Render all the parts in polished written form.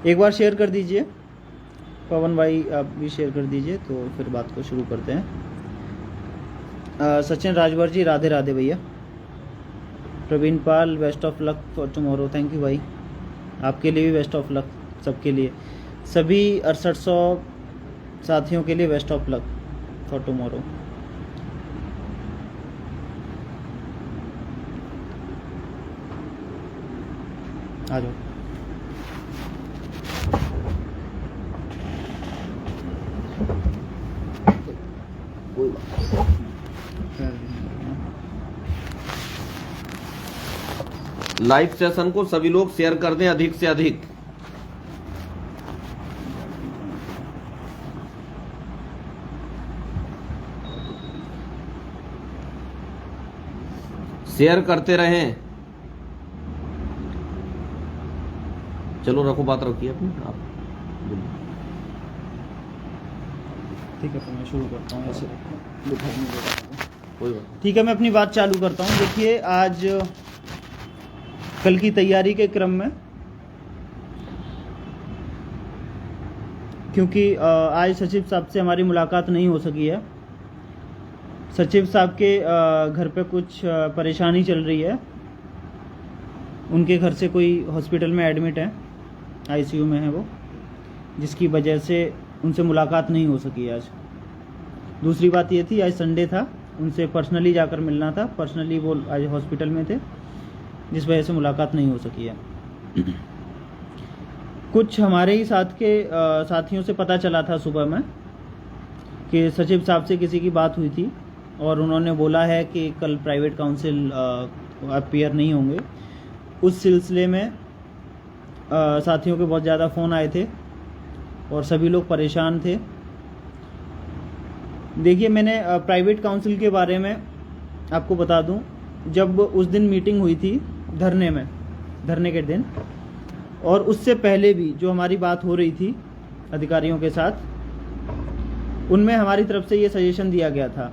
एक बार शेयर कर दीजिए, पवन भाई आप भी शेयर कर दीजिए, तो फिर बात को शुरू करते हैं। सचिन राजवर जी, राधे राधे भैया। Praveen Pal, best of luck for tomorrow. Thank you भाई, आपके लिए भी बेस्ट ऑफ लक, सबके लिए, सभी 6800 साथियों के लिए best of luck for tomorrow. आ जाओ। लाइव सेशन को सभी लोग शेयर कर दें अधिक से अधिक। शेयर करते रहें। चलो रखो, बात रखिए अपनी आप। ठीक है, तो मैं शुरू करता हूँ ऐसे कोई बात। ठीक है, मैं अपनी बात चालू करता हूँ। देखिए, आज कल की तैयारी के क्रम में, क्योंकि आज सचिव साहब से हमारी मुलाकात नहीं हो सकी है। सचिव साहब के घर पे कुछ परेशानी चल रही है, उनके घर से कोई हॉस्पिटल में एडमिट है, आईसीयू में है वो, जिसकी वजह से उनसे मुलाकात नहीं हो सकी आज। दूसरी बात ये थी, आज संडे था, उनसे पर्सनली जाकर मिलना था, पर्सनली वो आज हॉस्पिटल में थे, जिस वजह से मुलाकात नहीं हो सकी है। कुछ हमारे ही साथ के साथियों से पता चला था सुबह में कि सचिव साहब से किसी की बात हुई थी और उन्होंने बोला है कि कल प्राइवेट काउंसिल अपीयर नहीं होंगे। उस सिलसिले में साथियों के बहुत ज़्यादा फ़ोन आए थे और सभी लोग परेशान थे। देखिए, मैंने प्राइवेट काउंसिल के बारे में आपको बता दूं, जब उस दिन मीटिंग हुई थी धरने के दिन, और उससे पहले भी जो हमारी बात हो रही थी अधिकारियों के साथ, उनमें हमारी तरफ से ये सजेशन दिया गया था।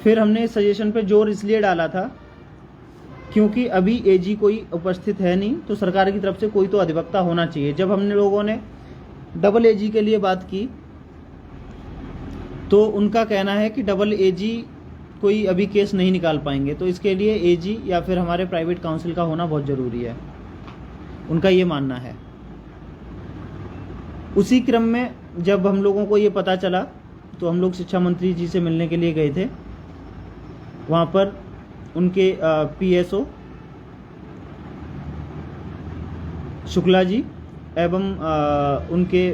फिर हमने इस सजेशन पे जोर इसलिए डाला था क्योंकि अभी एजी कोई उपस्थित है नहीं, तो सरकार की तरफ से कोई तो अधिवक्ता होना चाहिए। जब हमने लोगों ने डबल एजी के लिए बात की तो उनका कहना है कि डबल एजी कोई अभी केस नहीं निकाल पाएंगे, तो इसके लिए एजी या फिर हमारे प्राइवेट काउंसिल का होना बहुत ज़रूरी है, उनका ये मानना है। उसी क्रम में जब हम लोगों को ये पता चला तो हम लोग शिक्षा मंत्री जी से मिलने के लिए गए थे। वहाँ पर उनके पीएसओ शुक्ला जी एवं उनके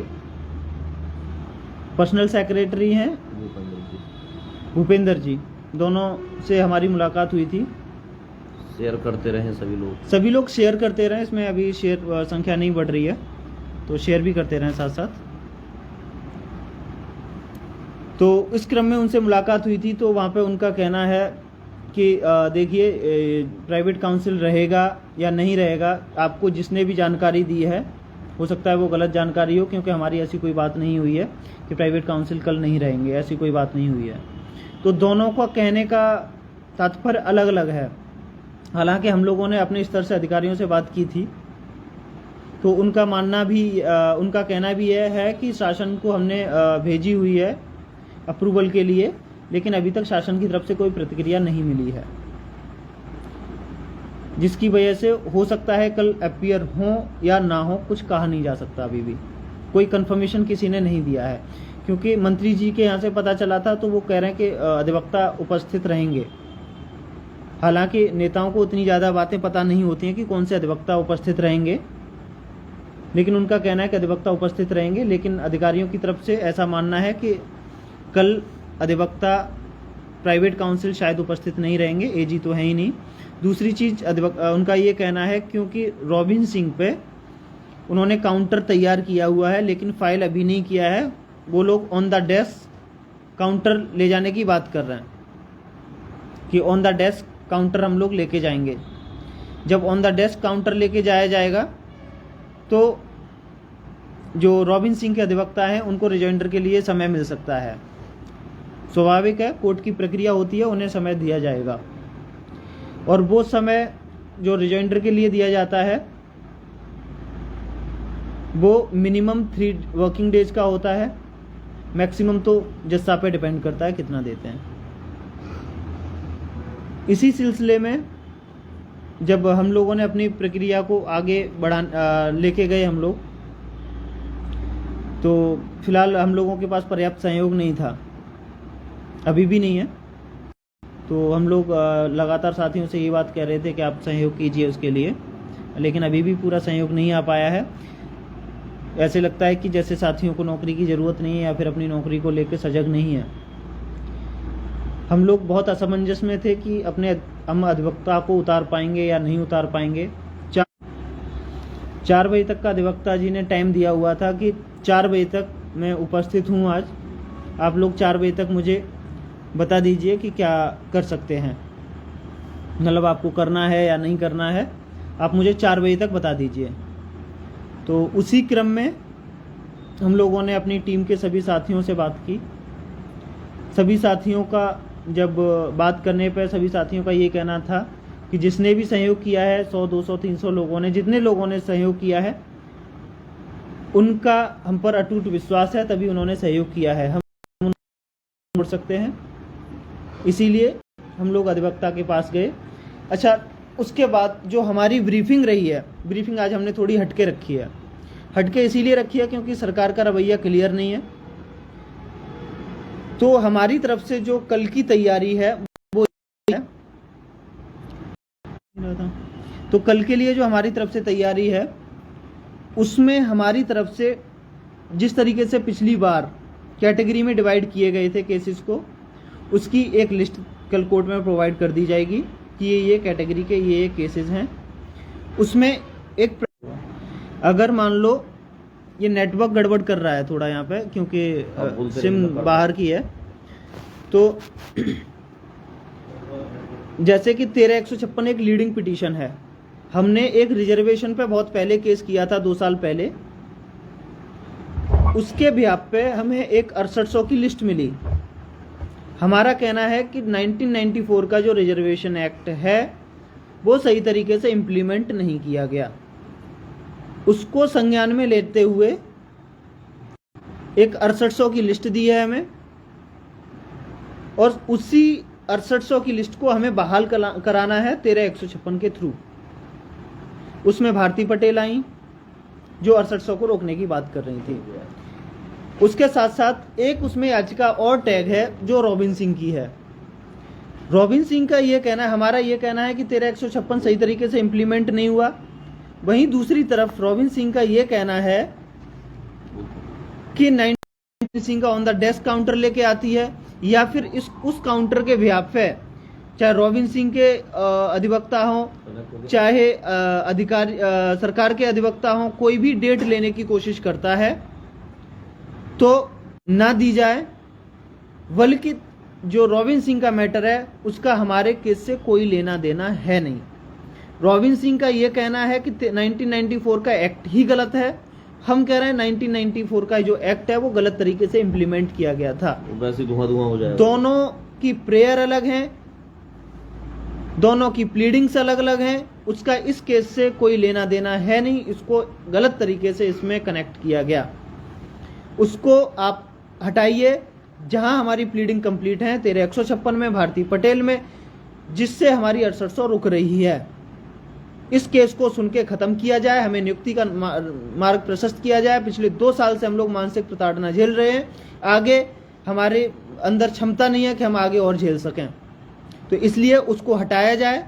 पर्सनल सेक्रेटरी हैं भूपेंद्र जी, दोनों से हमारी मुलाकात हुई थी। शेयर करते रहें सभी लोग शेयर करते रहें, इसमें अभी शेयर संख्या नहीं बढ़ रही है, तो शेयर भी करते रहें साथ साथ। तो इस क्रम में उनसे मुलाकात हुई थी, तो वहाँ पे उनका कहना है कि देखिए, प्राइवेट काउंसिल रहेगा या नहीं रहेगा, आपको जिसने भी जानकारी दी है, हो सकता है वो गलत जानकारी हो, क्योंकि हमारी ऐसी कोई बात नहीं हुई है कि प्राइवेट काउंसिल कल नहीं रहेंगे, ऐसी कोई बात नहीं हुई है। तो दोनों का कहने का तात्पर्य अलग अलग है। हालांकि हम लोगों ने अपने स्तर से अधिकारियों से बात की थी, तो उनका मानना भी उनका कहना भी यह है कि शासन को हमने भेजी हुई है अप्रूवल के लिए, लेकिन अभी तक शासन की तरफ से कोई प्रतिक्रिया नहीं मिली है, जिसकी वजह से हो सकता है कल अपीयर हो या ना हो, कुछ कहा नहीं जा सकता। अभी भी कोई कंफर्मेशन किसी ने नहीं दिया है, क्योंकि मंत्री जी के यहाँ से पता चला था तो वो कह रहे हैं कि अधिवक्ता उपस्थित रहेंगे। हालांकि नेताओं को उतनी ज़्यादा बातें पता नहीं होती हैं कि कौन से अधिवक्ता उपस्थित रहेंगे, लेकिन उनका कहना है कि अधिवक्ता उपस्थित रहेंगे। लेकिन अधिकारियों की तरफ से ऐसा मानना है कि कल अधिवक्ता प्राइवेट काउंसिल शायद उपस्थित नहीं रहेंगे, एजी तो है ही नहीं। दूसरी चीज़ उनका ये कहना है, क्योंकि रॉबिन सिंह पे उन्होंने काउंटर तैयार किया हुआ है लेकिन फाइल अभी नहीं किया है, वो लोग ऑन द डेस्क काउंटर ले जाने की बात कर रहे हैं कि ऑन द डेस्क काउंटर हम लोग लेके जाएंगे। जब ऑन द डेस्क काउंटर लेके जाया जाएगा तो जो रॉबिन सिंह के अधिवक्ता हैं उनको रिजॉइंडर के लिए समय मिल सकता है। स्वाभाविक है, कोर्ट की प्रक्रिया होती है, उन्हें समय दिया जाएगा, और वो समय जो रिजॉइंडर के लिए दिया जाता है वो मिनिमम 3 वर्किंग डेज का होता है, मैक्सिमम तो जस्सा पे डिपेंड करता है कितना देते हैं। इसी सिलसिले में जब हम लोगों ने अपनी प्रक्रिया को आगे लेके गए हम लोग, तो फिलहाल हम लोगों के पास पर्याप्त सहयोग नहीं था, अभी भी नहीं है। तो हम लोग लगातार साथियों से ये बात कह रहे थे कि आप सहयोग कीजिए उसके लिए, लेकिन अभी भी पूरा सहयोग नहीं आ पाया है। ऐसे लगता है कि जैसे साथियों को नौकरी की ज़रूरत नहीं है या फिर अपनी नौकरी को लेकर सजग नहीं है। हम लोग बहुत असमंजस में थे कि हम अधिवक्ता को उतार पाएंगे या नहीं उतार पाएंगे। 4 बजे तक का अधिवक्ता जी ने टाइम दिया हुआ था कि 4 बजे तक मैं उपस्थित हूँ। आज आप लोग 4 बजे तक मुझे बता दीजिए कि क्या कर सकते हैं, मतलब आपको करना है या नहीं करना है, आप मुझे 4 बजे तक बता दीजिए। तो उसी क्रम में हम लोगों ने अपनी टीम के सभी साथियों से बात की। सभी साथियों का जब बात करने पर सभी साथियों का ये कहना था कि जिसने भी सहयोग किया है, 100, 200, 300 लोगों ने, जितने लोगों ने सहयोग किया है उनका हम पर अटूट विश्वास है, तभी उन्होंने सहयोग किया है। हम छोड़ सकते हैं, इसीलिए हम लोग अधिवक्ता के पास गए। अच्छा, उसके बाद जो हमारी ब्रीफिंग रही है, ब्रीफिंग आज हमने थोड़ी हटके रखी है। हटके इसीलिए रखी है क्योंकि सरकार का रवैया क्लियर नहीं है। तो हमारी तरफ से जो कल की तैयारी है वो है, तो कल के लिए जो हमारी तरफ से तैयारी है उसमें हमारी तरफ से जिस तरीके से पिछली बार कैटेगरी में डिवाइड किए गए थे केसेस को, उसकी एक लिस्ट कल कोर्ट में प्रोवाइड कर दी जाएगी कि ये कैटेगरी के ये केसेस हैं। उसमें एक अगर मान लो ये नेटवर्क गड़बड़ कर रहा है थोड़ा यहाँ पे, क्योंकि सिम बाहर की है, तो जैसे कि 13-156 एक लीडिंग पिटीशन है। हमने एक रिजर्वेशन पे बहुत पहले केस किया था 2 साल पहले, उसके बिहाफ पे हमें एक 6800 की लिस्ट मिली। हमारा कहना है कि 1994 का जो रिजर्वेशन एक्ट है वो सही तरीके से इम्प्लीमेंट नहीं किया गया। उसको संज्ञान में लेते हुए एक 6800 की लिस्ट दी है हमें, और उसी 6800 की लिस्ट को हमें बहाल कराना है 13-156 के थ्रू। उसमें भारती पटेल आई जो 6800 को रोकने की बात कर रही थी। उसके साथ साथ एक उसमें याचिका और टैग है जो रॉबिन सिंह की है। रॉबिन सिंह का ये कहना है, हमारा ये कहना है कि 13-156 सही तरीके से इम्प्लीमेंट नहीं हुआ। वहीं दूसरी तरफ रॉबिन सिंह का ये कहना है कि 19 सिंह का ऑन द डेस्क काउंटर लेके आती है, या फिर उस काउंटर के बिहाफ है, चाहे रॉबिन सिंह के अधिवक्ता हो, चाहे अधिकारी सरकार के अधिवक्ता हो, कोई भी डेट लेने की कोशिश करता है तो ना दी जाए। बल्कि जो रॉबिन सिंह का मैटर है उसका हमारे केस से कोई लेना देना है नहीं। रॉबिन सिंह का ये कहना है कि 1994 का एक्ट ही गलत है। हम कह रहे हैं 1994 का जो एक्ट है वो गलत तरीके से इम्प्लीमेंट किया गया था। वैसे धुआं हो जाएगा। दोनों की प्रेयर अलग है, दोनों की प्लीडिंग्स अलग अलग हैं। उसका इस केस से कोई लेना देना है नहीं। इसको गलत तरीके से इसमें कनेक्ट किया गया, उसको आप हटाइए। जहां हमारी प्लीडिंग कंप्लीट है 13-156 में, भारती पटेल में, जिससे हमारी 6800 रुक रही है, इस केस को सुन के खत्म किया जाए। हमें नियुक्ति का मार्ग प्रशस्त किया जाए। पिछले 2 साल से हम लोग मानसिक प्रताड़ना झेल रहे हैं, आगे हमारे अंदर क्षमता नहीं है कि हम आगे और झेल सकें, तो इसलिए उसको हटाया जाए,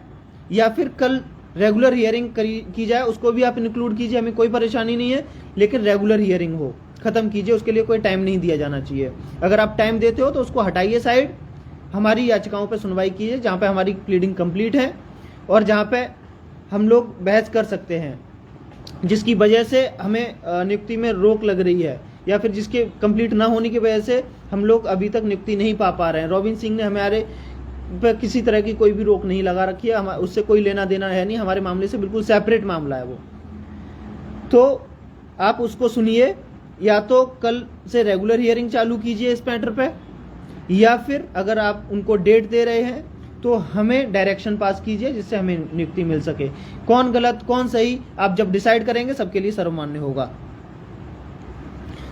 या फिर कल रेगुलर हियरिंग की जाए। उसको भी आप इंक्लूड कीजिए, हमें कोई परेशानी नहीं है, लेकिन रेगुलर हियरिंग हो, खत्म कीजिए। उसके लिए कोई टाइम नहीं दिया जाना चाहिए। अगर आप टाइम देते हो तो उसको हटाइए साइड, हमारी याचिकाओं पर सुनवाई कीजिए जहाँ पे हमारी प्लीडिंग कंप्लीट है और जहाँ पे हम लोग बहस कर सकते हैं, जिसकी वजह से हमें नियुक्ति में रोक लग रही है, या फिर जिसके कंप्लीट ना होने की वजह से हम लोग अभी तक नियुक्ति नहीं पा रहे हैं। रॉबिन सिंह ने हमारे पर किसी तरह की कोई भी रोक नहीं लगा रखी है, उससे कोई लेना देना है नहीं, हमारे मामले से बिल्कुल सेपरेट मामला है वो। तो आप उसको सुनिए, या तो कल से रेगुलर हियरिंग चालू कीजिए इस मैटर पे, या फिर अगर आप उनको डेट दे रहे हैं तो हमें डायरेक्शन पास कीजिए जिससे हमें नियुक्ति मिल सके। कौन गलत कौन सही आप जब डिसाइड करेंगे सबके लिए सर्वमान्य होगा।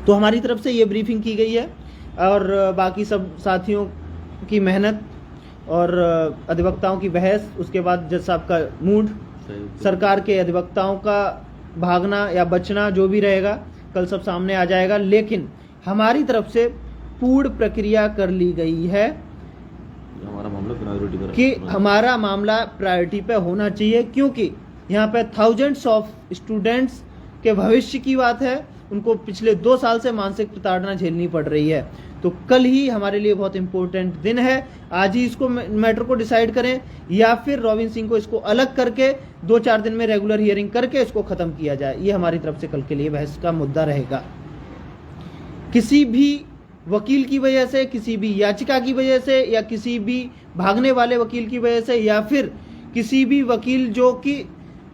तो हमारी तरफ से ये ब्रीफिंग की गई है और बाकी सब साथियों की मेहनत और अधिवक्ताओं की बहस, उसके बाद जज साहब का मूड, सरकार के अधिवक्ताओं का भागना या बचना जो भी रहेगा कल सब सामने आ जाएगा। लेकिन हमारी तरफ से पूर्ण प्रक्रिया कर ली गई है हमारा मामला प्रायोरिटी पर कि हमारा मामला प्रायोरिटी पे होना चाहिए, क्योंकि यहाँ पे थाउजेंड्स ऑफ स्टूडेंट्स के भविष्य की बात है। उनको पिछले 2 साल से मानसिक प्रताड़ना झेलनी पड़ रही है। तो कल ही हमारे लिए बहुत इंपॉर्टेंट दिन है। आज ही इसको मैटर को डिसाइड करें या फिर रॉबिन सिंह को इसको अलग करके 2-4 दिन में रेगुलर हियरिंग करके इसको खत्म किया जाए। ये हमारी तरफ से कल के लिए बहस का मुद्दा रहेगा। किसी भी वकील की वजह से, किसी भी याचिका की वजह से या किसी भी भागने वाले वकील की वजह से या फिर किसी भी वकील जो कि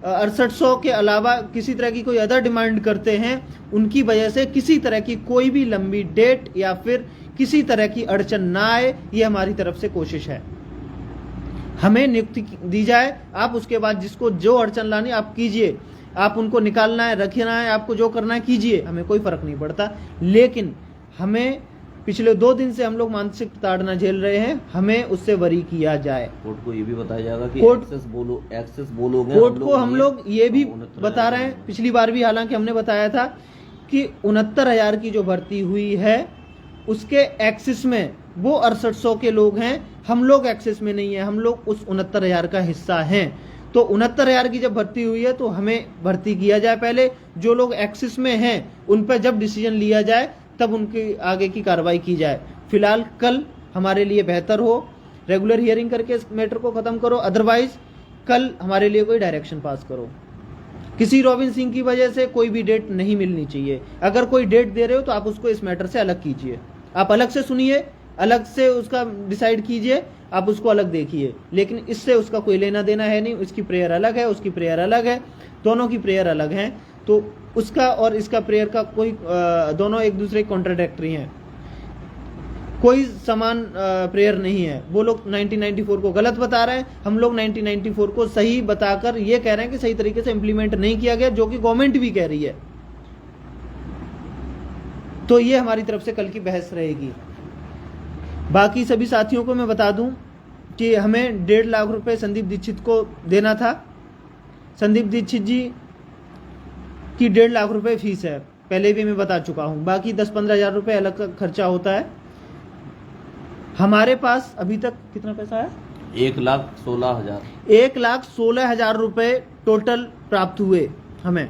6800 के अलावा किसी तरह की कोई अदर डिमांड करते हैं, उनकी वजह से किसी तरह की कोई भी लंबी डेट या फिर किसी तरह की अड़चन ना आए, ये हमारी तरफ से कोशिश है। हमें नियुक्ति दी जाए, आप उसके बाद जिसको जो अड़चन लानी आप कीजिए, आप उनको निकालना है, रखना है, आपको जो करना है कीजिए, हमें कोई फर्क नहीं पड़ता। लेकिन हमें पिछले 2 दिन से हम लोग मानसिक प्रताड़ना झेल रहे हैं, हमें उससे वरी किया जाए। कोर्ट को ये भी बताया जाएगा कि कोर्ट एक्सेस बोलोगे। कोर्ट को हम लोग ये भी बता रहे हैं, पिछली बार भी हालांकि हमने बताया था कि 69,000 की जो भर्ती हुई है उसके एक्सेस में वो 6800 के लोग हैं, हम लोग एक्सेस में नहीं है, हम लोग उस 69,000 का हिस्सा हैं। तो 69,000 की जब भर्ती हुई है तो हमें भर्ती किया जाए पहले। जो लोग एक्सेस में हैं उन पर जब डिसीजन लिया जाए तब उनकी आगे की कार्रवाई की जाए। फिलहाल कल हमारे लिए बेहतर हो, रेगुलर हियरिंग करके इस मैटर को खत्म करो, अदरवाइज कल हमारे लिए कोई डायरेक्शन पास करो। किसी रॉबिन सिंह की वजह से कोई भी डेट नहीं मिलनी चाहिए। अगर कोई डेट दे रहे हो तो आप उसको इस मैटर से अलग कीजिए, आप अलग से सुनिए, अलग से उसका डिसाइड कीजिए, आप उसको अलग देखिए। लेकिन इससे उसका कोई लेना देना है नहीं। उसकी प्रेयर अलग है, उसकी प्रेयर अलग है, दोनों की प्रेयर अलग है। तो उसका और इसका प्रेयर का कोई दोनों एक दूसरे कॉन्ट्राडिक्टरी हैं, कोई समान प्रेयर नहीं है। वो लोग 1994 को गलत बता रहे हैं, हम लोग 1994 को सही बताकर ये कह रहे हैं कि सही तरीके से इंप्लीमेंट नहीं किया गया, जो कि गवर्नमेंट भी कह रही है। तो ये हमारी तरफ से कल की बहस रहेगी। बाकी सभी साथियों को मैं बता दूं कि हमें 1.5 लाख रुपए संदीप दीक्षित को देना था। संदीप दीक्षित जी की 1.5 लाख रुपए फीस है, पहले भी मैं बता चुका हूं। बाकी 10-15 हज़ार रुपए अलग का खर्चा होता है। हमारे पास अभी तक कितना पैसा है? 1,16,000 1,16,000 रुपए टोटल प्राप्त हुए हमें।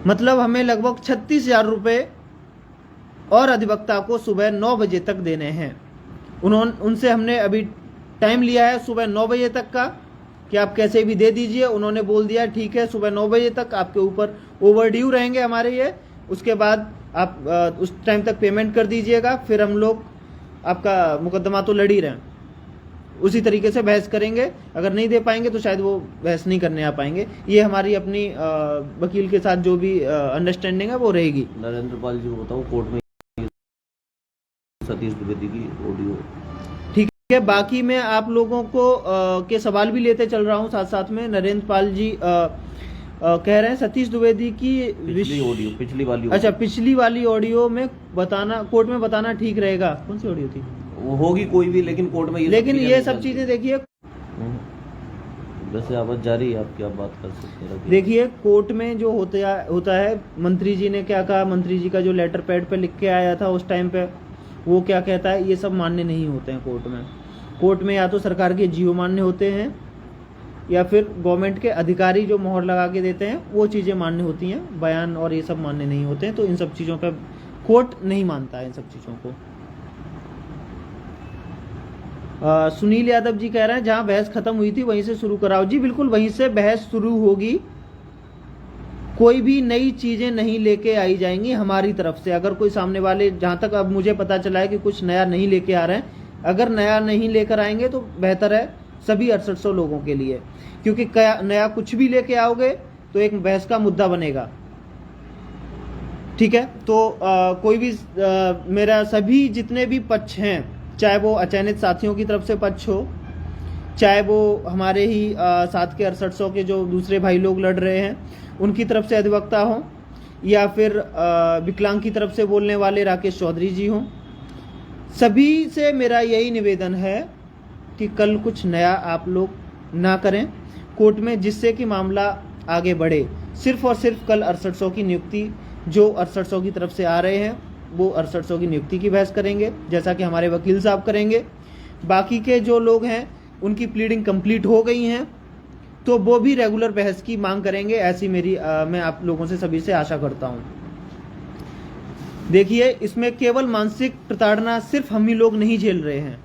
मतलब हमें लगभग 36,000 रुपए और अधिवक्ता को सुबह 9 बजे तक देने हैं। उनसे हमने अभी टाइम लिया है सुबह 9 बजे तक का कि आप कैसे भी दे दीजिए। उन्होंने बोल दिया ठीक है, सुबह 9 बजे तक आपके ऊपर ओवरड्यू रहेंगे हमारे ये, उसके बाद आप उस टाइम तक पेमेंट कर दीजिएगा, फिर हम लोग आपका मुकदमा तो लड़ ही रहे हैं, उसी तरीके से बहस करेंगे। अगर नहीं दे पाएंगे तो शायद वो बहस नहीं करने आ पाएंगे। ये हमारी अपनी वकील के साथ जो भी अंडरस्टैंडिंग है वो रहेगी। नरेंद्र पाल जी को बताऊं, कोर्ट में सतीश द्विवेदी की ऑडियो ठीक है। बाकी मैं आप लोगों को के सवाल भी लेते चल रहा हूं साथ साथ में। नरेंद्र पाल जी कह रहे हैं सतीश द्विवेदी की पिछली वाली अच्छा, पिछली वाली ऑडियो में बताना, कोर्ट में बताना ठीक रहेगा। कौन सी ऑडियो थी? वो होगी कोई भी, लेकिन कोर्ट में ये सब चीजें देखिए, वैसे आवाज जारी है, आप क्या बात कर सकते हैं? देखिए कोर्ट में जो होता है, मंत्री जी ने क्या कहा, मंत्री जी का जो लेटर पैड पे लिख के आया था उस टाइम पे, वो क्या कहता है, ये सब मान्य नहीं होते हैं कोर्ट में। कोर्ट में या तो सरकार के जीओ मान्य होते हैं या फिर गवर्नमेंट के अधिकारी जो मोहर लगा के देते हैं वो चीज़ें मान्य होती हैं, बयान और ये सब मान्य नहीं होते हैं। तो इन सब चीज़ों पे कोर्ट नहीं मानता है इन सब चीज़ों को। सुनील यादव जी कह रहे हैं जहां बहस खत्म हुई थी वहीं से शुरू कराओ। जी बिल्कुल, वहीं से बहस शुरू होगी, कोई भी नई चीजें नहीं लेके आई जाएंगी हमारी तरफ से। अगर कोई सामने वाले, जहां तक अब मुझे पता चला है कि कुछ नया नहीं लेके आ रहे हैं, अगर नया नहीं लेकर आएंगे तो बेहतर है सभी 6800 लोगों के लिए, क्योंकि नया कुछ भी लेके आओगे तो एक बहस का मुद्दा बनेगा। ठीक है, तो कोई भी मेरा सभी जितने भी पक्ष हैं, चाहे वो अचयनित साथियों की तरफ से पक्ष हो, चाहे वो हमारे ही साथ के 6800 के जो दूसरे भाई लोग लड़ रहे हैं उनकी तरफ से अधिवक्ता हो, या फिर विकलांग की तरफ से बोलने वाले राकेश चौधरी जी हों, सभी से मेरा यही निवेदन है कि कल कुछ नया आप लोग ना करें कोर्ट में, जिससे कि मामला आगे बढ़े। सिर्फ और सिर्फ कल 6800 की नियुक्ति, जो 6800 की तरफ से आ रहे हैं वो 6800 की नियुक्ति की बहस करेंगे, जैसा कि हमारे वकील साहब करेंगे। बाकी के जो लोग हैं उनकी प्लीडिंग कंप्लीट हो गई हैं, तो वो भी रेगुलर बहस की मांग करेंगे, ऐसी मेरी मैं आप लोगों से सभी से आशा करता हूं। देखिए, इसमें केवल मानसिक प्रताड़ना सिर्फ हम ही लोग नहीं झेल रहे हैं,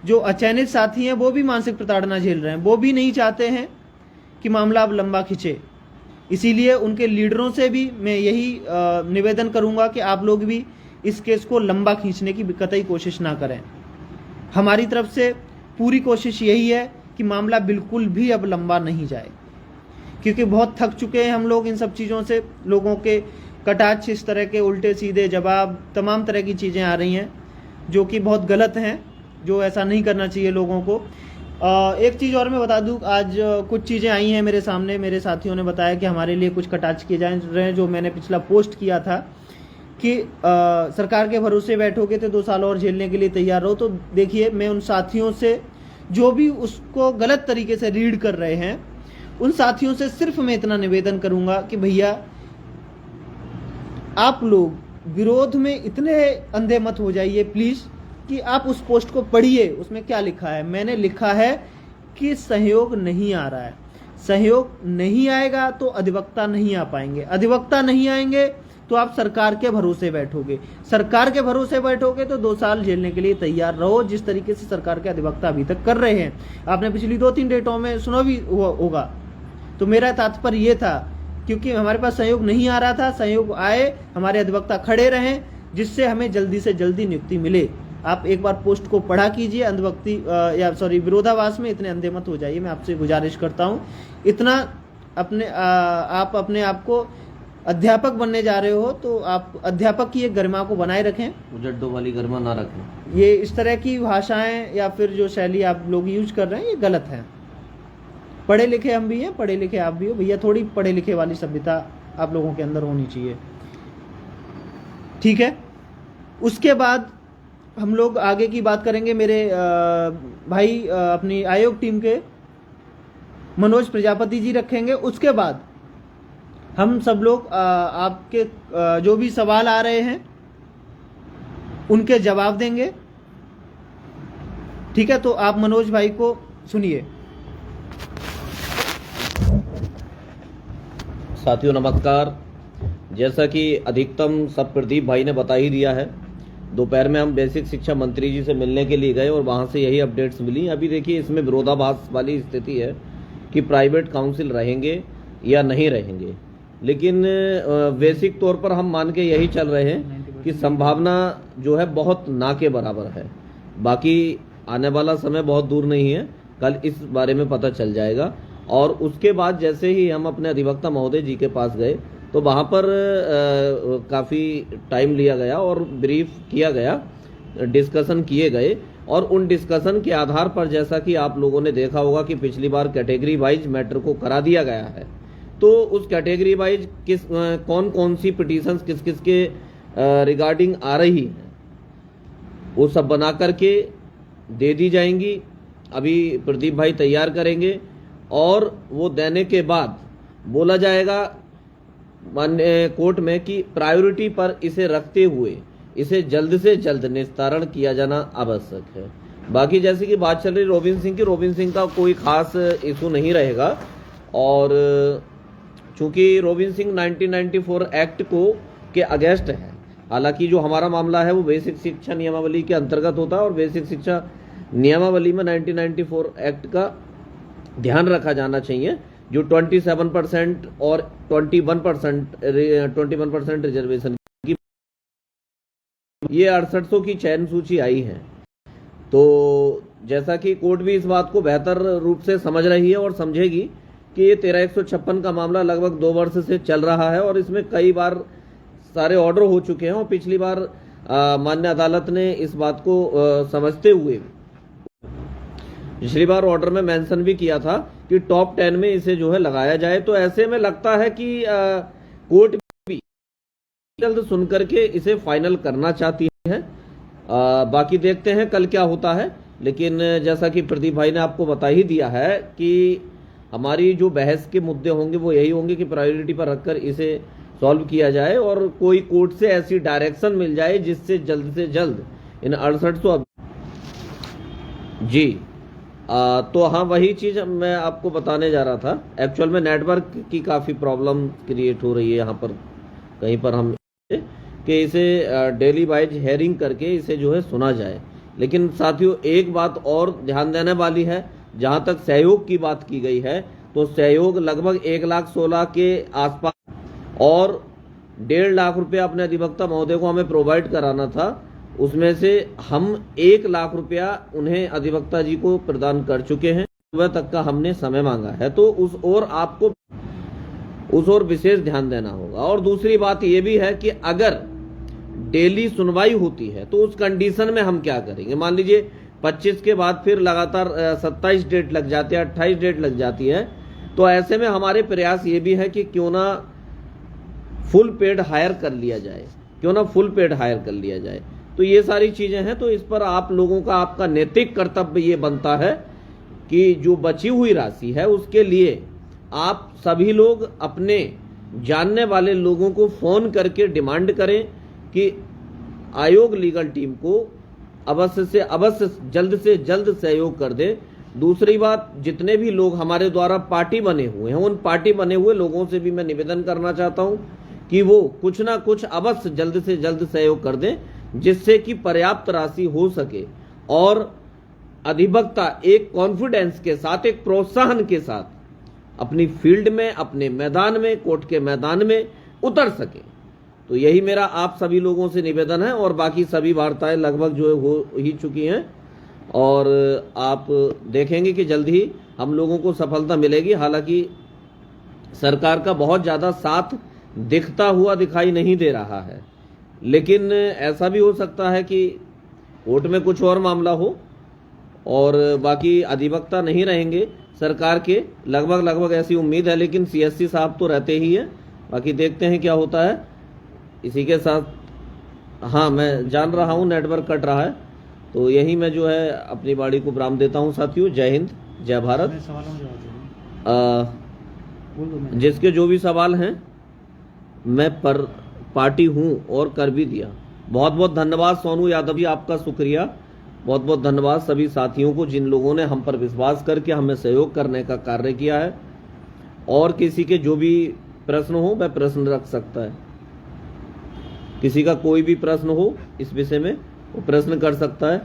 जो अचयनित साथी हैं वो भी मानसिक प्रताड़ना झेल रहे हैं, वो भी नहीं चाहते हैं कि मामला अब लंबा खिंचे। इसीलिए उनके लीडरों से भी मैं यही निवेदन करूंगा कि आप लोग भी इस केस को लंबा खींचने की कतई कोशिश ना करें। हमारी तरफ से पूरी कोशिश यही है कि मामला बिल्कुल भी अब लंबा नहीं जाए, क्योंकि बहुत थक चुके हैं हम लोग इन सब चीज़ों से। लोगों के कटाक्ष, इस तरह के उल्टे सीधे जवाब, तमाम तरह की चीज़ें आ रही हैं जो कि बहुत गलत हैं, जो ऐसा नहीं करना चाहिए लोगों को। एक चीज़ और मैं बता दूं, आज कुछ चीज़ें आई हैं मेरे सामने, मेरे साथियों ने बताया कि हमारे लिए कुछ कटाक्ष किए जा रहे हैं। जो मैंने पिछला पोस्ट किया था कि सरकार के भरोसे बैठोगे तो 2 साल और झेलने के लिए तैयार रहो, तो देखिए, मैं उन साथियों से जो भी उसको गलत तरीके से रीड कर रहे हैं, उन साथियों से सिर्फ मैं इतना निवेदन करूंगा कि भैया, आप लोग विरोध में इतने अंधे मत हो जाइए प्लीज़, कि आप उस पोस्ट को पढ़िए। उसमें क्या लिखा है? मैंने लिखा है कि सहयोग नहीं आ रहा है। सहयोग नहीं आएगा तो अधिवक्ता नहीं आ पाएंगे, अधिवक्ता नहीं आएंगे तो आप सरकार के भरोसे बैठोगे, सरकार के भरोसे बैठोगे तो 2 साल झेलने के लिए तैयार रहो, जिस तरीके से सरकार के अधिवक्ता अभी तक कर रहे हैं। आपने पिछली 2-3 डेटों में सुना भी होगा। तो मेरा तात्पर्य ये था, क्योंकि हमारे पास सहयोग नहीं आ रहा था, सहयोग आए, हमारे अधिवक्ता खड़े रहें, जिससे हमें जल्दी से जल्दी नियुक्ति मिले। आप एक बार पोस्ट को पढ़ा कीजिए। विरोधाभास में इतने अंधे मत हो जाइए, मैं आपसे गुजारिश करता हूँ। इतना आप अपने आप को अध्यापक बनने जा रहे हो तो आप अध्यापक की एक गरिमा को बनाए रखें, उजड्डों वाली गरिमा ना रखें। ये इस तरह की भाषाएं या फिर जो शैली आप लोग यूज कर रहे हैं, ये गलत है। पढ़े लिखे हम भी हैं, पढ़े लिखे आप भी हो भैया, थोड़ी पढ़े लिखे वाली सभ्यता आप लोगों के अंदर होनी चाहिए, ठीक है। उसके बाद हम लोग आगे की बात करेंगे। मेरे भाई अपनी आयोग टीम के मनोज प्रजापति जी रखेंगे। उसके बाद हम सब लोग आपके जो भी सवाल आ रहे हैं उनके जवाब देंगे, ठीक है। तो आप मनोज भाई को सुनिए। साथियों नमस्कार। जैसा कि अधिकतम सब प्रदीप भाई ने बता ही दिया है, दोपहर में हम बेसिक शिक्षा मंत्री जी से मिलने के लिए गए और वहाँ से यही अपडेट्स मिली। अभी देखिए, इसमें विरोधाभास वाली स्थिति है कि प्राइवेट काउंसिल रहेंगे या नहीं रहेंगे, लेकिन बेसिक तौर पर हम मान के यही चल रहे हैं कि संभावना जो है बहुत ना के बराबर है। बाकी आने वाला समय बहुत दूर नहीं है, कल इस बारे में पता चल जाएगा। और उसके बाद जैसे ही हम अपने अधिवक्ता महोदय जी के पास गए तो वहाँ पर काफ़ी टाइम लिया गया और ब्रीफ किया गया, डिस्कशन किए गए, और उन डिस्कशन के आधार पर जैसा कि आप लोगों ने देखा होगा कि पिछली बार कैटेगरी वाइज मैटर को करा दिया गया है। तो उस कैटेगरी वाइज कौन कौन सी पिटीशंस किस किस के रिगार्डिंग आ रही हैं, वो सब बना करके दे दी जाएंगी। अभी प्रदीप भाई तैयार करेंगे और वो देने के बाद बोला जाएगा माननीय कोर्ट में कि प्रायोरिटी पर इसे रखते हुए इसे जल्द से जल्द निस्तारण किया जाना आवश्यक है। बाकी जैसे कि बात चल रही रोबिन सिंह का कोई खास इशू नहीं रहेगा, और चूंकि रोबिन सिंह 1994 एक्ट को के अगेंस्ट है। हालांकि जो हमारा मामला है वो बेसिक शिक्षा नियमावली के अंतर्गत होता है और बेसिक शिक्षा नियमावली में 1994 एक्ट का ध्यान रखा जाना चाहिए, जो 27% और 21% रिजर्वेशन की ये 6800 की चयन सूची आई है। तो जैसा कि कोर्ट भी इस बात को बेहतर रूप से समझ रही है और समझेगी कि ये 13156 का मामला लगभग 2 वर्ष से चल रहा है और इसमें कई बार सारे ऑर्डर हो चुके हैं, और पिछली बार मान्य अदालत ने इस बात को समझते हुए पिछली बार ऑर्डर में मेंशन भी किया था कि टॉप 10 में इसे जो है लगाया जाए। तो ऐसे में लगता है कि कोर्ट जल्द सुन करके इसे फाइनल करना चाहती है। बाकी देखते हैं कल क्या होता है, लेकिन जैसा कि प्रदीप भाई ने आपको बता ही दिया है कि हमारी जो बहस के मुद्दे होंगे वो यही होंगे कि प्रायोरिटी पर रखकर इसे सॉल्व किया जाए और कोई कोर्ट से ऐसी डायरेक्शन मिल जाए जिससे जल्द से जल्द इन 6800 जी तो हाँ, वही चीज़ मैं आपको बताने जा रहा था। एक्चुअल में नेटवर्क की काफ़ी प्रॉब्लम क्रिएट हो रही है यहाँ पर कहीं पर, हम कि इसे डेली वाइज हेयरिंग करके इसे जो है सुना जाए। लेकिन साथियों एक बात और ध्यान देने वाली है, जहाँ तक सहयोग की बात की गई है तो सहयोग लगभग 1,16,00,000 के आसपास और 1.5 लाख रुपया अपने अधिवक्ता महोदय को हमें प्रोवाइड कराना था। उसमें से हम 1 लाख रुपया उन्हें अधिवक्ता जी को प्रदान कर चुके हैं। सुबह तक का हमने समय मांगा है, तो उस ओर आपको उस ओर विशेष ध्यान देना होगा। और दूसरी बात यह भी है कि अगर डेली सुनवाई होती है तो उस कंडीशन में हम क्या करेंगे। मान लीजिए 25 के बाद फिर लगातार 27 डेट लग जाती है, 28 डेट लग जाती है, तो ऐसे में हमारे प्रयास ये भी है कि क्यों ना फुल पेड हायर कर लिया जाए, तो ये सारी चीजें हैं। तो इस पर आप लोगों का, आपका नैतिक कर्तव्य ये बनता है कि जो बची हुई राशि है उसके लिए आप सभी लोग अपने जानने वाले लोगों को फोन करके डिमांड करें कि आयोग लीगल टीम को अवश्य से जल्द सहयोग कर दे। दूसरी बात, जितने भी लोग हमारे द्वारा पार्टी बने हुए हैं, उन पार्टी बने हुए लोगों से भी मैं निवेदन करना चाहता हूं कि वो कुछ ना कुछ अवश्य जल्द से जल्द सहयोग कर दें, जिससे कि पर्याप्त राशि हो सके और अधिवक्ता एक कॉन्फिडेंस के साथ, एक प्रोत्साहन के साथ अपनी फील्ड में, अपने मैदान में, कोर्ट के मैदान में उतर सके। तो यही मेरा आप सभी लोगों से निवेदन है। और बाकी सभी वार्ताएं लगभग जो है हो ही चुकी हैं और आप देखेंगे कि जल्द ही हम लोगों को सफलता मिलेगी। हालांकि सरकार का बहुत ज्यादा साथ दिखता हुआ दिखाई नहीं दे रहा है, लेकिन ऐसा भी हो सकता है कि कोर्ट में कुछ और मामला हो और बाकी अधिवक्ता नहीं रहेंगे सरकार के, लगभग ऐसी उम्मीद है। लेकिन सीएससी साहब तो रहते ही हैं, बाकी देखते हैं क्या होता है। इसी के साथ हाँ, मैं जान रहा हूँ नेटवर्क कट रहा है, तो यही मैं जो है अपनी बाड़ी को विराम देता हूँ। साथियों, जय हिंद, जय भारत। जिसके जो भी सवाल हैं मैं पर पार्टी हूँ और कर भी दिया। बहुत बहुत धन्यवाद सोनू यादव जी, आपका शुक्रिया। बहुत बहुत धन्यवाद सभी साथियों को जिन लोगों ने हम पर विश्वास करके हमें सहयोग करने का कार्य किया है। और किसी के जो भी प्रश्न हो वह प्रश्न रख सकता है, किसी का कोई भी प्रश्न हो इस विषय में वो प्रश्न कर सकता है।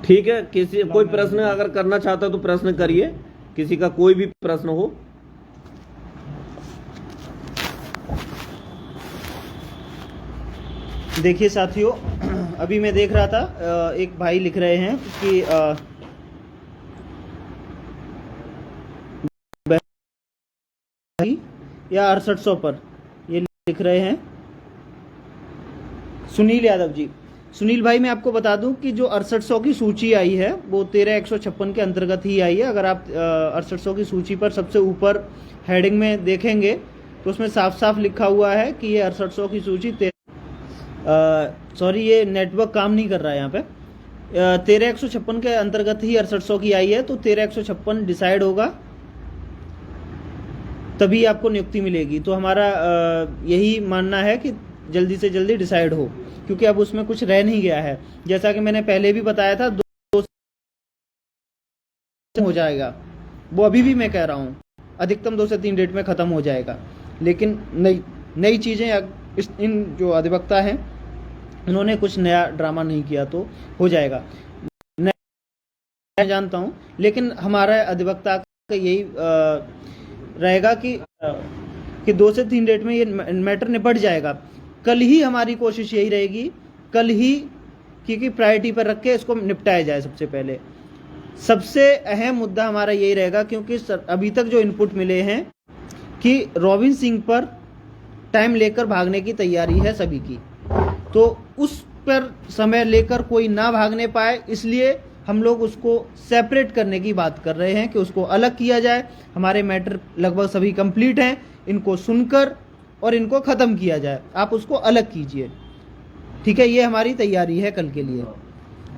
ठीक है, किसी कोई प्रश्न अगर करना चाहता है तो प्रश्न करिए, किसी का कोई भी प्रश्न हो। देखिए साथियों, अभी मैं देख रहा था एक भाई लिख रहे हैं कि या 6800 पर ये लिख रहे हैं सुनील यादव जी। सुनील भाई, मैं आपको बता दूं कि जो 6800 की सूची आई है वो 13,156 के अंतर्गत ही आई है। अगर आप 6800 की सूची पर सबसे ऊपर हेडिंग में देखेंगे तो उसमें साफ साफ लिखा हुआ है कि ये 6800 की सूची सॉरी, ये नेटवर्क काम नहीं कर रहा है यहाँ पे। 13,156 के अंतर्गत ही 6800 की आई है, तो 13,156 डिसाइड होगा तभी आपको नियुक्ति मिलेगी। तो हमारा यही मानना है कि जल्दी से जल्दी डिसाइड हो, क्योंकि अब उसमें कुछ रह नहीं गया है। जैसा कि मैंने पहले भी बताया था, 2 हो जाएगा, वो अभी भी मैं कह रहा हूँ अधिकतम 2 से 3 डेट में खत्म हो जाएगा। लेकिन नई चीजें इन जो अधिवक्ता हैं उन्होंने कुछ नया ड्रामा नहीं किया तो हो जाएगा, मैं जानता हूं। लेकिन हमारा अधिवक्ता का यही रहेगा कि 2 से 3 डेट में ये मैटर निपट जाएगा। कल ही हमारी कोशिश यही रहेगी, कल ही, क्योंकि प्रायोरिटी पर रख के इसको निपटाया जाए। सबसे पहले सबसे अहम मुद्दा हमारा यही रहेगा, क्योंकि अभी तक जो इनपुट मिले हैं कि रोबिन सिंह पर टाइम लेकर भागने की तैयारी है सभी की, तो उस पर समय लेकर कोई ना भागने पाए, इसलिए हम लोग उसको सेपरेट करने की बात कर रहे हैं कि उसको अलग किया जाए। हमारे मैटर लगभग सभी कंप्लीट हैं, इनको सुनकर और इनको ख़त्म किया जाए, आप उसको अलग कीजिए, ठीक है। ये हमारी तैयारी है कल के लिए।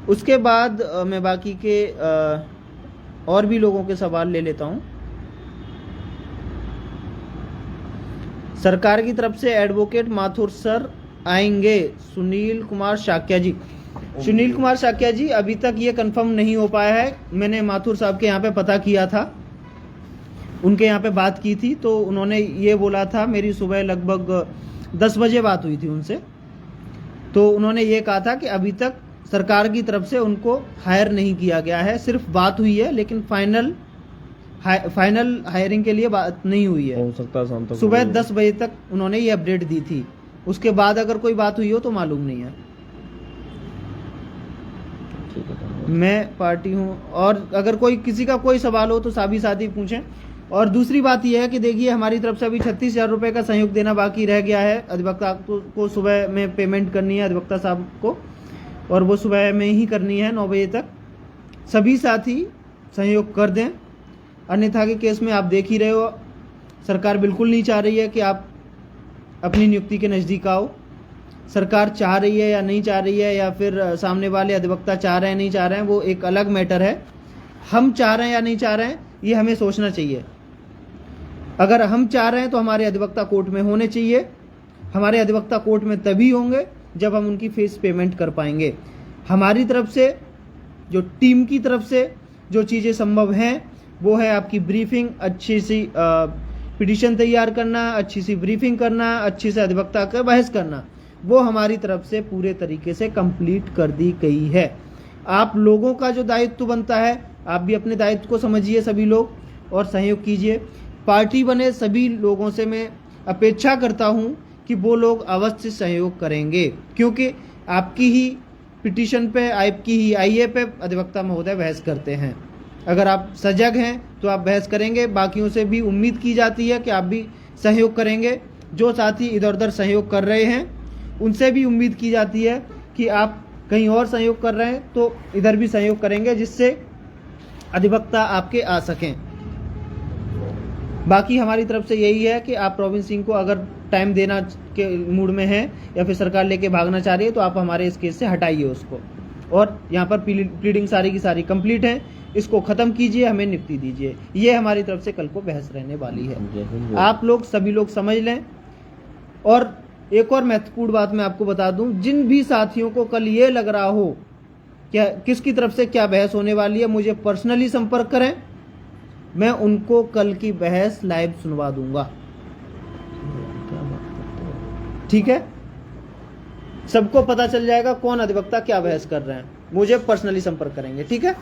उसके बाद मैं बाकी के और भी लोगों के सवाल ले लेता हूँ। सरकार की तरफ से एडवोकेट माथुर सर आएंगे, सुनील कुमार शाक्या जी। सुनील कुमार शाक्या जी, अभी तक ये कंफर्म नहीं हो पाया है। मैंने माथुर साहब के यहाँ पे पता किया था, उनके यहाँ पे बात की थी, तो उन्होंने ये बोला था, मेरी सुबह लगभग 10 बजे बात हुई थी उनसे, तो उन्होंने ये कहा था कि अभी तक सरकार की तरफ से उनको हायर नहीं किया गया है, सिर्फ बात हुई है, लेकिन फाइनल हायरिंग के लिए बात नहीं हुई है। हो सकता है शाम तक। सुबह 10 बजे तक उन्होंने ये अपडेट दी थी, उसके बाद अगर कोई बात हुई हो तो मालूम नहीं है। मैं पार्टी हूँ, और अगर कोई किसी का कोई सवाल हो तो साभी साथी पूछें। और दूसरी बात यह है कि देखिए, हमारी तरफ से अभी 36,000 रुपये का सहयोग देना बाकी रह गया है। अधिवक्ता को सुबह में पेमेंट करनी है, अधिवक्ता साहब को, और वो सुबह में ही करनी है 9 बजे तक। सभी साथी सहयोग कर दें, अन्यथा के केस में आप देख ही रहे हो, सरकार बिल्कुल नहीं चाह रही है कि आप अपनी नियुक्ति के नज़दीक आओ। सरकार चाह रही है या नहीं चाह रही है, या फिर सामने वाले अधिवक्ता चाह रहे हैं नहीं चाह रहे हैं, वो एक अलग मैटर है। हम चाह रहे हैं या नहीं चाह रहे हैं, ये हमें सोचना चाहिए। अगर हम चाह रहे हैं तो हमारे अधिवक्ता कोर्ट में होने चाहिए। हमारे अधिवक्ता कोर्ट में तभी होंगे जब हम उनकी फीस पेमेंट कर पाएंगे। हमारी तरफ से, जो टीम की तरफ से जो चीज़ें संभव हैं, वो है आपकी ब्रीफिंग, अच्छी सी पिटीशन तैयार करना, अच्छी सी ब्रीफिंग करना, अच्छी से अधिवक्ता का बहस करना, वो हमारी तरफ से पूरे तरीके से कंप्लीट कर दी गई है। आप लोगों का जो दायित्व बनता है, आप भी अपने दायित्व को समझिए सभी लोग, और सहयोग कीजिए। पार्टी बने सभी लोगों से मैं अपेक्षा करता हूं कि वो लोग अवश्य सहयोग करेंगे, क्योंकि आपकी ही पिटीशन पे, आपकी ही आईए पे अधिवक्ता महोदय बहस करते हैं। अगर आप सजग हैं तो आप बहस करेंगे। बाकियों से भी उम्मीद की जाती है कि आप भी सहयोग करेंगे। जो साथी इधर उधर सहयोग कर रहे हैं, उनसे भी उम्मीद की जाती है कि आप कहीं और सहयोग कर रहे हैं तो इधर भी सहयोग करेंगे, जिससे अधिवक्ता आपके आ सकें। बाकी हमारी तरफ से यही है कि आप प्रवीण सिंह को अगर टाइम देना के मूड में हैं, या फिर सरकार लेके भागना चाह रही है, तो आप हमारे इस केस से हटाइए उसको। और यहाँ पर प्लीडिंग सारी की सारी कंप्लीट है, इसको ख़त्म कीजिए, हमें नियुक्ति दीजिए। ये हमारी तरफ से कल को बहस रहने वाली है। आप लोग सभी लोग समझ लें। और एक और महत्वपूर्ण बात मैं आपको बता दूं, जिन भी साथियों को कल ये लग रहा हो क्या किसकी तरफ से क्या बहस होने वाली है, मुझे पर्सनली संपर्क करें, मैं उनको कल की बहस लाइव सुनवा दूंगा, ठीक है। सबको पता चल जाएगा कौन अधिवक्ता क्या बहस कर रहे हैं। मुझे पर्सनली संपर्क करेंगे, ठीक है।